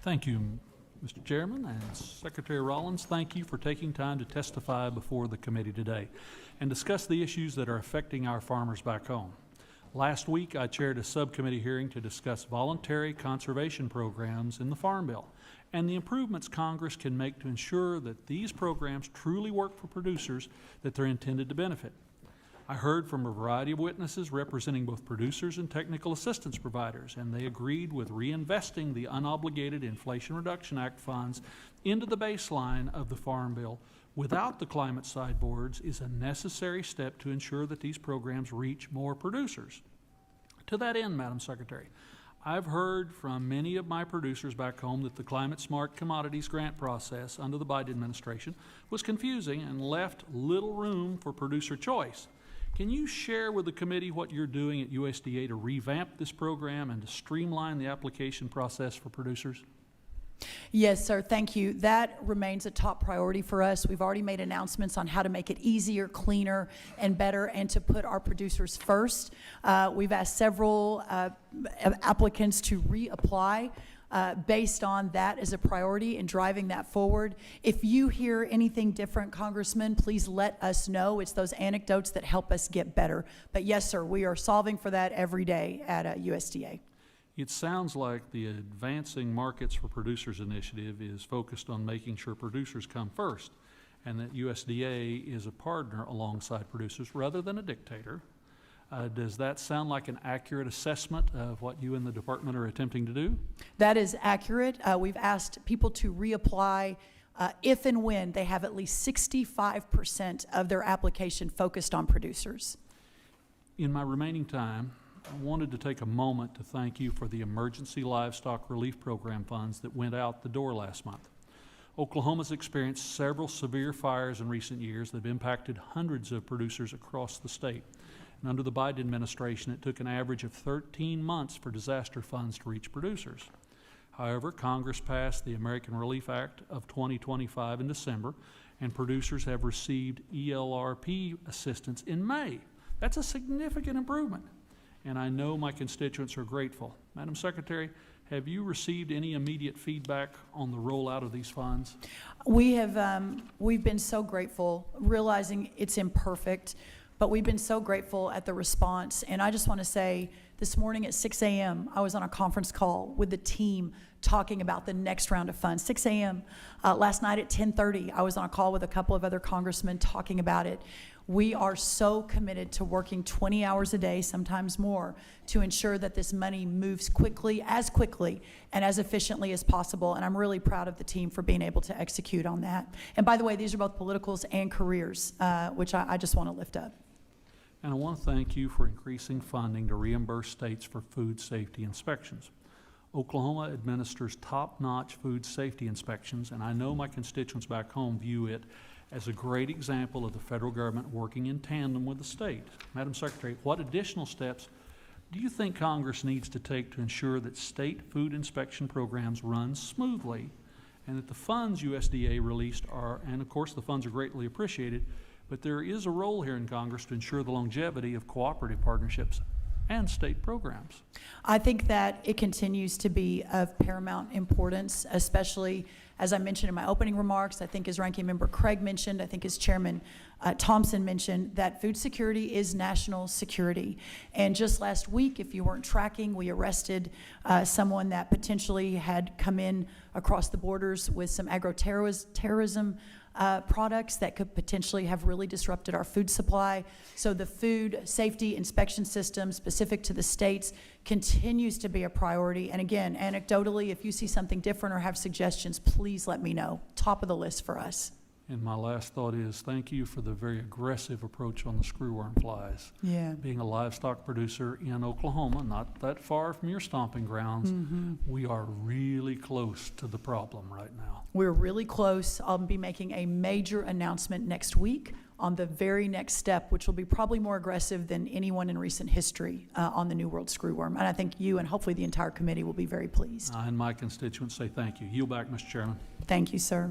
Thank you, Mr. Chairman, and Secretary Rollins. Thank you for taking time to testify before the committee today and discuss the issues that are affecting our farmers back home. Last week, I chaired a subcommittee hearing to discuss voluntary conservation programs in the Farm Bill and the improvements Congress can make to ensure that these programs truly work for producers that they're intended to benefit. I heard from a variety of witnesses representing both producers and technical assistance providers, and they agreed with reinvesting the unobligated Inflation Reduction Act funds into the baseline of the Farm Bill without the climate sideboards is a necessary step to ensure that these programs reach more producers. To that end, Madam Secretary, I've heard from many of my producers back home that the Climate Smart Commodities grant process under the Biden administration was confusing and left little room for producer choice. Can you share with the committee what you're doing at USDA to revamp this program and to streamline the application process for producers? Yes, sir. Thank you. That remains a top priority for us. We've already made announcements on how to make it easier, cleaner, and better, and to put our producers first. We've asked several applicants to reapply based on that as a priority and driving that forward. If you hear anything different, Congressman, please let us know. It's those anecdotes that help us get better. But yes, sir, we are solving for that every day at USDA. It sounds like the Advancing Markets for Producers initiative is focused on making sure producers come first, and that USDA is a partner alongside producers rather than a dictator. Does that sound like an accurate assessment of what you and the department are attempting to do? That is accurate. We've asked people to reapply if and when they have at least 65% of their application focused on producers. In my remaining time, I wanted to take a moment to thank you for the Emergency Livestock Relief Program funds that went out the door last month. Oklahoma's experienced several severe fires in recent years that have impacted hundreds of producers across the state. And under the Biden administration, it took an average of 13 months for disaster funds to reach producers. However, Congress passed the American Relief Act of 2025 in December, and producers have received ELRP assistance in May. That's a significant improvement, and I know my constituents are grateful. Madam Secretary, have you received any immediate feedback on the rollout of these funds? We have, we've been so grateful, realizing it's imperfect, but we've been so grateful at the response. And I just want to say, this morning at 6 a.m., I was on a conference call with the team talking about the next round of funds. 6 a.m. Last night at 10:30, I was on a call with a couple of other congressmen talking about it. We are so committed to working 20 hours a day, sometimes more, to ensure that this money moves quickly and as efficiently as possible. And I'm really proud of the team for being able to execute on that. And by the way, these are both politicals and careers, which I just want to lift up. And I want to thank you for increasing funding to reimburse states for food safety inspections. Oklahoma administers top-notch food safety inspections, and I know my constituents back home view it as a great example of the federal government working in tandem with the state. Madam Secretary, what additional steps do you think Congress needs to take to ensure that state food inspection programs run smoothly and that the funds USDA released are, and of course the funds are greatly appreciated, but there is a role here in Congress to ensure the longevity of cooperative partnerships and state programs? I think that it continues to be of paramount importance, especially as I mentioned in my opening remarks. I think as Ranking Member Craig mentioned, I think as Chairman Thompson mentioned, that food security is national security. And just last week, if you weren't tracking, we arrested someone that potentially had come in across the borders with some agro-terrorism products that could potentially have really disrupted our food supply. So the food safety inspection system specific to the states continues to be a priority. And again, anecdotally, if you see something different or have suggestions, please let me know. Top of the list for us. And my last thought is thank you for the very aggressive approach on the screwworm flies. Yeah. Being a livestock producer in Oklahoma, not that far from your stomping grounds, we are really close to the problem right now. We're really close. I'll be making a major announcement next week on the very next step, which will be probably more aggressive than anyone in recent history on the New World screwworm. And I think you and hopefully the entire committee will be very pleased. And my constituents say thank you. Yield back, Mr. Chairman. Thank you, sir.